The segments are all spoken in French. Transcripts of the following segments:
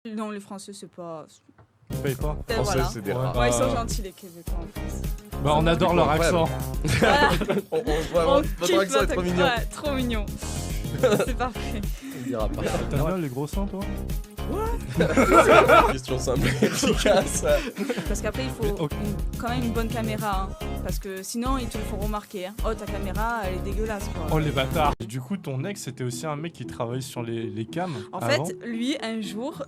Non, les Français, c'est pas... Ils payent pas. Français, Voilà. c'est des Ouais. rares. Ouais, ils sont gentils, les Québécois, en France. Bah, on adore leur accent. Voilà. Votre kiffe accent est notre- trop mignon. Ouais, trop mignon. C'est parfait. On dira pas. T'aimes bien les gros seins, toi? Question simple et efficace. Parce qu'après, il faut Ok. quand même une bonne caméra. Hein. Parce que sinon, ils te le font remarquer. Hein. Oh, ta caméra, elle est dégueulasse, quoi. Oh, les bâtards. Et du coup, ton ex, c'était aussi un mec qui travaillait sur les cams En avant. fait, lui, un jour,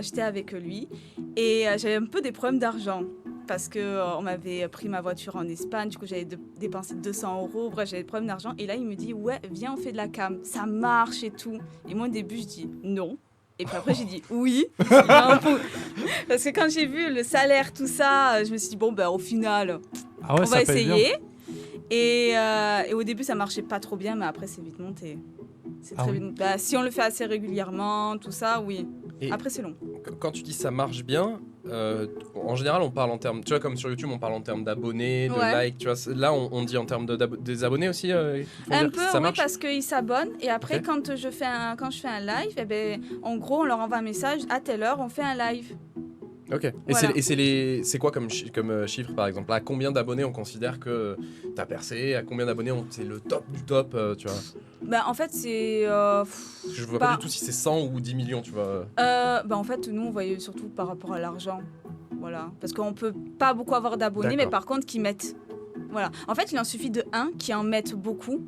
j'étais avec lui et j'avais un peu des problèmes d'argent. Parce qu'on m'avait pris ma voiture en Espagne, du coup j'avais dépensé 200 €, bref j'avais des problèmes d'argent. Et là il me dit ouais viens on fait de la cam, ça marche et tout. Et moi au début je dis non. Et puis après j'ai dit oui. Parce que quand j'ai vu le salaire, tout ça, je me suis dit bon ben au final Ah ouais, on ça va paye bien. essayer. Et au début ça marchait pas trop bien mais après c'est vite monté. C'est Ah très oui. vite monté. Bah, si on le fait assez régulièrement, tout ça, oui. Et- Après c'est long. Quand tu dis ça marche bien, en général on parle en termes, tu vois comme sur YouTube on parle en termes d'abonnés, de Ouais. likes, tu vois, là on dit en termes des abonnés aussi qui font Un dire peu, que ça oui, marche. parce qu'ils s'abonnent. Et après, Ok. quand je fais un live, eh ben, en gros, on leur envoie un message. À telle heure, on fait un live. Ok. Voilà. C'est quoi comme chiffre par exemple? À combien d'abonnés on considère que t'as percé? À combien d'abonnés c'est le top du top, tu vois? Ben, en fait, c'est... Parce que je vois pas Bah- du tout si c'est 100 ou 10 millions, tu vois. en fait, nous, on voyait surtout par rapport à l'argent. Voilà. Parce qu'on peut pas beaucoup avoir d'abonnés, mais D'accord. par contre, qui mettent. Voilà. En fait, il en suffit de un qui en mettent beaucoup.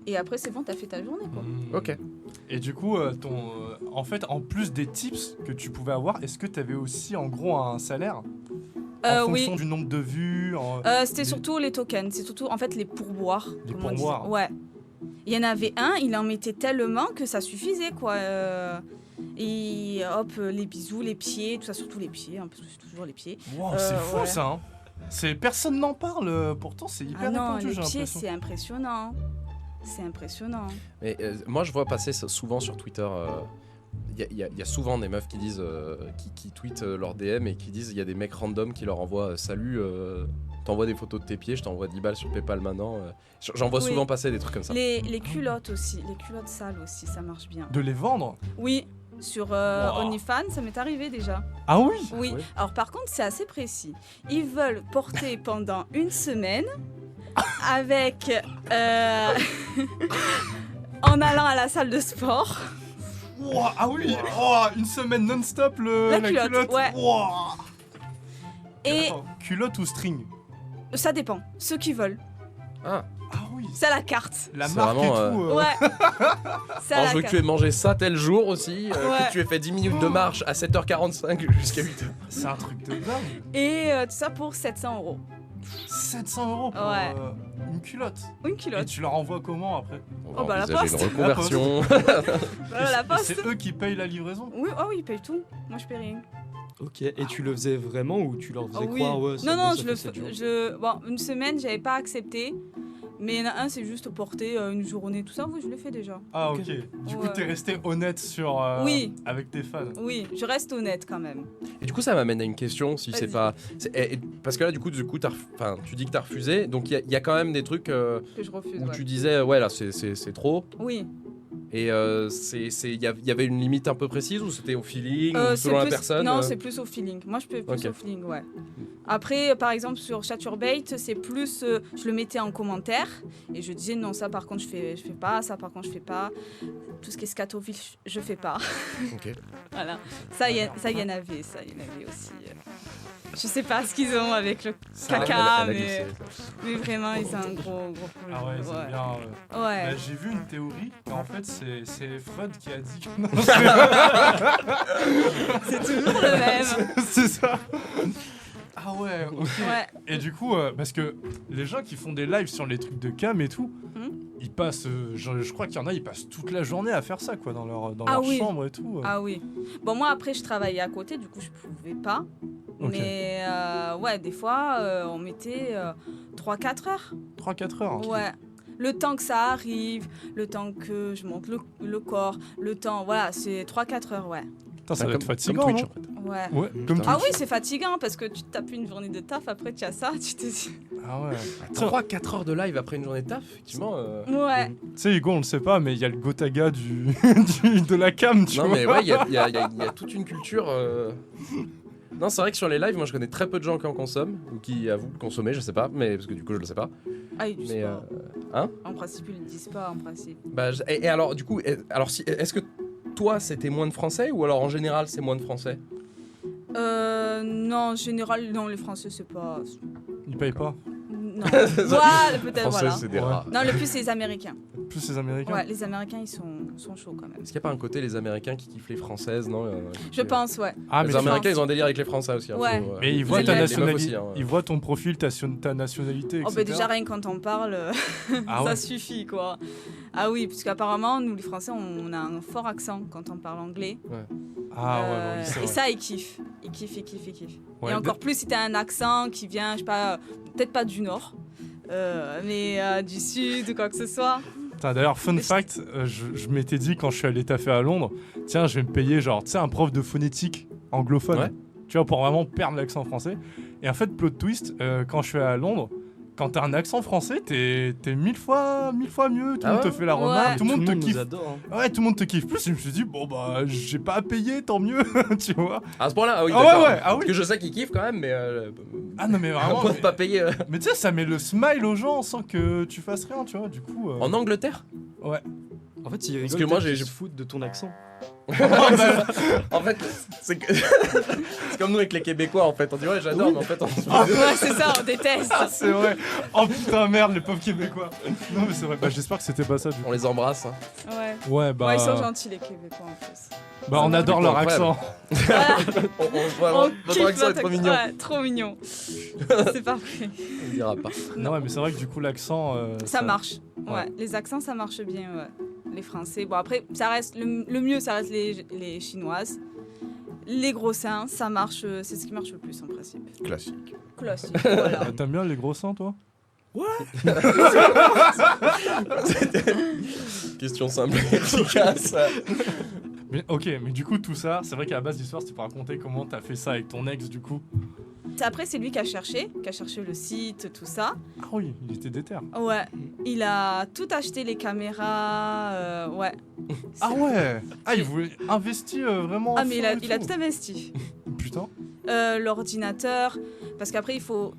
Et après, c'est bon, t'as fait ta journée, quoi. Mmh. Ok. Et du coup, en fait, en plus des tips que tu pouvais avoir, est-ce que tu avais aussi en gros un salaire en fonction Oui. du nombre de vues C'était surtout les tokens. C'est surtout, en fait, les pourboires. Les comme on disait. pourboires. Ouais. Il y en avait un, il en mettait tellement que ça suffisait, quoi. Et hop, les bisous, les pieds, tout ça, surtout les pieds, hein, parce que c'est toujours les pieds. Wow, c'est fou ouais. ça. Hein. Personne n'en parle. Pourtant, c'est hyper Ah non, répandu, les j'ai pieds, l'impression. c'est impressionnant. C'est impressionnant. Mais moi, je vois passer ça souvent sur Twitter. Il y a souvent des meufs qui disent, qui tweetent leur DM et qui disent il y a des mecs random qui leur envoient salut, t'envoies des photos de tes pieds, je t'envoie 10 balles sur PayPal maintenant. J'en vois Oui. souvent passer des trucs comme ça. Les culottes aussi, les culottes sales aussi, ça marche bien. De les vendre. Oui, sur Wow. OnlyFans, ça m'est arrivé déjà. Ah oui. Oui. ouais. Alors par contre, c'est assez précis. Ils veulent porter pendant une semaine avec en allant à la salle de sport. Wow, ah oui. Oh, une semaine non-stop La la culotte, ouais. Wow. Et Attends, culotte ou string? ça dépend, ceux qui veulent. Ah, Ah oui. C'est à la carte. La C'est marque et vraiment, tout. Ouais. C'est à alors, la je veux que carte. tu aies mangé ça tel jour aussi, Ouais. que tu aies fait 10 minutes de marche à 7h45 jusqu'à 8h. C'est un truc de dingue. Et tout ça pour 700 €. 700 € pour Ouais. une culotte. Une Et culotte. tu leur envoies comment après? On Oh, bah, la envisager poste. une reconversion. Voilà la Et poste. c'est eux qui payent la livraison? Oui, oh oui, ils payent tout. Moi, je paye rien. Ok, et tu le faisais vraiment ou tu leur faisais Ah oui. croire ouais, c'est Non, bon, non, ça fait 7 jours. Bon, une semaine, j'avais pas accepté. Mais il y en a un, c'est juste porter une journée, tout ça. Oui, je l'ai fait déjà. Ah Ok. ok. Du coup, Ouais. t'es resté honnête sur Oui. avec tes fans. Oui, je reste honnête quand même. Et du coup, ça m'amène à une question, si c'est Vas-y. pas... parce que là, du coup tu dis que t'as refusé, donc il y a quand même des trucs Que je refuse. où Ouais. tu disais, ouais, là, c'est trop. Oui. Et il y avait une limite un peu précise ou c'était au feeling ou C'est selon la plus- personne Non, c'est plus au feeling. Moi, je peux plus Ok. au feeling, ouais. Après, par exemple, sur Chaturbate, c'est plus... je le mettais en commentaire et je disais non, ça par contre, je fais pas, ça par contre, je fais pas. Tout ce qui est scatophile, je fais pas. Ok. Voilà. Ça, il y en avait aussi. Je sais pas ce qu'ils ont avec le Ça, caca, Elle a mais, glissé. mais vraiment, ils ont un gros problème. Ah ouais, c'est bien. Ouais. Bah, j'ai vu une théorie, mais en fait c'est Freud qui a dit que non, C'est toujours le même. c'est ça. Ah ouais, ok. Ouais. Et du coup, parce que les gens qui font des lives sur les trucs de cam et tout, Mhm. ils passent, je crois qu'il y en a, ils passent toute la journée à faire ça, quoi, dans leur Ah leur oui. chambre et tout. Ah oui. Bon, moi, après, je travaillais à côté, du coup, je pouvais pas. Ok. Mais ouais, des fois, on mettait 3-4 heures. 3-4 heures. Ouais. Le temps que ça arrive, le temps que je monte le corps, le temps, voilà, c'est 3-4 heures, ouais. Putain, ça doit être comme fatigant, Twitch, non en fait. Ouais. Ouais, comme Ah Twitch. oui, c'est fatigant parce que tu te tapes une journée de taf, après tu as ça, tu te dis... Ah ouais. 3-4 heures de live après une journée de taf, effectivement. Ouais. Tu sais, Hugo, on le sait pas, mais il y a le Gotaga de la cam, tu Non, vois. mais ouais, il y a toute une culture. Non, c'est vrai que sur les lives, moi je connais très peu de gens qui en consomment, ou qui avouent consommer, je sais pas, mais parce que du coup je le sais pas. Ah, ils disent Mais. pas. Hein En principe, ils le disent pas, en principe. Bah, et alors, du coup, est-ce que toi c'était moins de français, ou alors en général c'est moins de français? Non, en général, non, les Français, c'est pas... Ils payent pas. Non. Voilà, peut-être, Français, voilà. c'est des Ouais. rats. Non, le plus, c'est les Américains. Plus les Américains. Ouais, les Américains, ils sont chauds quand même. Est-ce qu'il n'y a pas un côté les Américains qui kiffent les françaises, non Je pense, ouais. Ah, mais les tu- Américains, ils ont un délire avec les Français aussi. Hein, Ouais. Mais ils les- voient les ta meufs nationalité, aussi, hein. ils voient ton profil, ta nationalité, Oh, etc. bah, déjà, rien que quand on parle, Ah ça ouais. suffit, quoi. Ah oui, parce qu'apparemment, nous, les Français, on a un fort accent quand on parle anglais. Ah ouais, bah oui, c'est Et vrai. ça, ils kiffent. Ils kiffent, ils kiffent, ils kiffent. Ouais, Et encore plus si t'as un accent qui vient, je sais pas, peut-être pas du Nord, mais du Sud ou quoi que ce soit. Putain, d'ailleurs, fun fact, je m'étais dit quand je suis allé taffer à Londres, tiens, je vais me payer genre, tu sais, un prof de phonétique anglophone, Ouais. tu vois, pour vraiment perdre l'accent français. Et en fait, plot twist, quand je suis à Londres, quand t'as un accent français, t'es 1000 fois mieux, tout le Ah monde te ouais fait la Ouais. remarque, tout le monde te nous kiffe. adore. Hein. Ouais, tout le monde te kiffe plus. Et je me suis dit, bon, bah, j'ai pas à payer, tant mieux, tu vois. À ce point-là, ah oui, Ah ouais, d'accord. ouais, ah Parce oui. que je sais qu'ils kiffent quand même, mais. Ah non, mais À un vraiment. point de pas payer. Mais tu sais, ça met le smile aux gens sans que tu fasses rien, tu vois, du coup. En Angleterre? Ouais. En fait, ils Parce rigolent que moi, peut-être j'ai- qu'ils se foutent de ton accent. En fait, c'est que- c'est comme nous avec les Québécois en fait. On dit ouais, j'adore, mais en fait, on se Ouais, c'est ça, on déteste. C'est vrai. Oh putain, merde, les pauvres Québécois. Non, mais c'est vrai. Bah, j'espère que c'était pas ça, du coup. on les embrasse. Hein. Ouais. Ouais, bah. Ouais, ils sont gentils, les Québécois, en plus. Bah, on adore leur accent. Vraiment, On votre kiffe accent est notre- trop mignon. Ouais, trop mignon. C'est parfait. On dira pas. Non, ouais, mais c'est vrai que du coup, l'accent. Ça marche. Ouais. Ouais. Les accents, ça marche bien, ouais. Les Français. Bon, après, ça reste le mieux, ça reste les Chinoises. Les gros seins, ça marche, c'est ce qui marche le plus en principe. Classique. Classique, voilà. T'aimes bien les gros seins, toi? Question simple et efficace. Mais, ok, mais du coup, tout ça, c'est vrai qu'à la base d'histoire, c'était pour raconter comment t'as fait ça avec ton ex, du coup. Après, c'est lui qui a cherché le site, tout ça. Ah oui, il était déter. Ouais, il a tout acheté, les caméras, ouais. Ah ouais. Ah, il voulait investir vraiment. Ah, à mais fond il et a tout investi. Putain. L'ordinateur, parce qu'après, il faut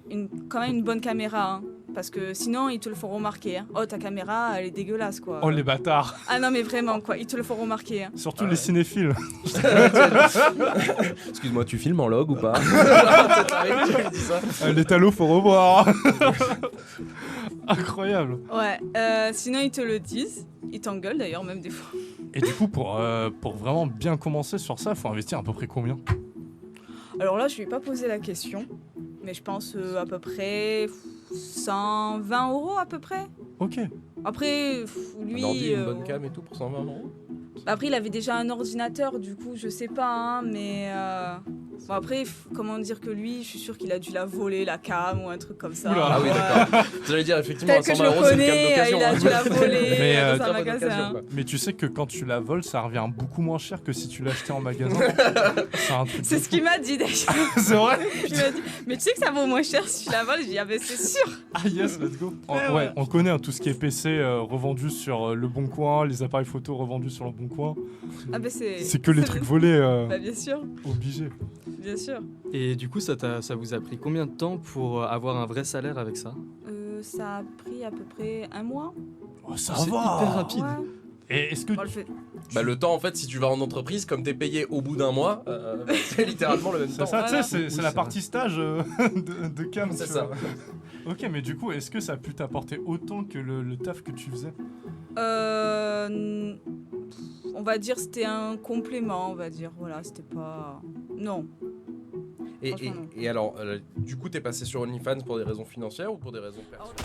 quand même une bonne caméra, hein, parce que sinon, ils te le font remarquer. Hein. Oh, ta caméra, elle est dégueulasse, quoi. Oh, les bâtards. Ah non, mais vraiment, quoi, ils te le font remarquer. Hein. Surtout Ah les ouais. cinéphiles. Excuse-moi, tu filmes en log ou pas? T'arrives, tu lui dis ça. Les talos, faut revoir. Incroyable. Ouais, sinon, ils te le disent. Ils t'engueulent, d'ailleurs, même des fois. Et du coup, pour vraiment bien commencer sur ça, faut investir à peu près combien? Alors là, je lui ai pas posé la question, mais je pense à peu près 120 € à peu près. Ok. Après, lui... Un ordi, une bonne cam et tout pour 120 €. Après, il avait déjà un ordinateur, du coup, je sais pas, hein, mais... Bon, après, comment dire que lui, je suis sûre qu'il a dû la voler, la cam, ou un truc comme ça. Oula. Ah oui, Ouais. d'accord. J'allais dire effectivement, Tel que je 120 le €, c'est une cam connais, d'occasion. il a hein. dû la voler Mais, dans un Cam magasin. d'occasion, quoi. Mais tu sais que quand tu la voles, ça revient beaucoup moins cher que si tu l'achetais en magasin. C'est un truc. C'est de ce fou. qu'il m'a dit, d'ailleurs. C'est vrai. Il m'a dit, mais tu sais que ça vaut moins cher si tu la voles? J'ai dit, ah ben c'est sûr. Ah yes, let's go. Ouais, Ouais, on connaît hein, tout ce qui est PC revendu sur Le Bon Coin, les appareils photo revendus sur Le Bon Coin. Ah ben c'est... C'est que les trucs volés Bah bien sûr, obligés. bien sûr. Et du coup, ça vous a pris combien de temps pour avoir un vrai salaire avec ça? Ça a pris à peu près 1 mois. Oh, ça C'est va. hyper rapide. Ouais. Et est-ce que Bon, le fait- Bah, le temps, en fait, si tu vas en entreprise, comme t'es payé au bout d'un mois, c'est littéralement le même c'est temps. ça, tu sais, Voilà. c'est Oui, la c'est partie stage de cam. C'est tu ça. vois. Ok, mais du coup, est-ce que ça a pu t'apporter autant que le taf que tu faisais? On va dire c'était un complément, on va dire. Voilà, c'était pas... Non. Et, Franchement, non. et alors, du coup, t'es passé sur OnlyFans pour des raisons financières ou pour des raisons personnelles?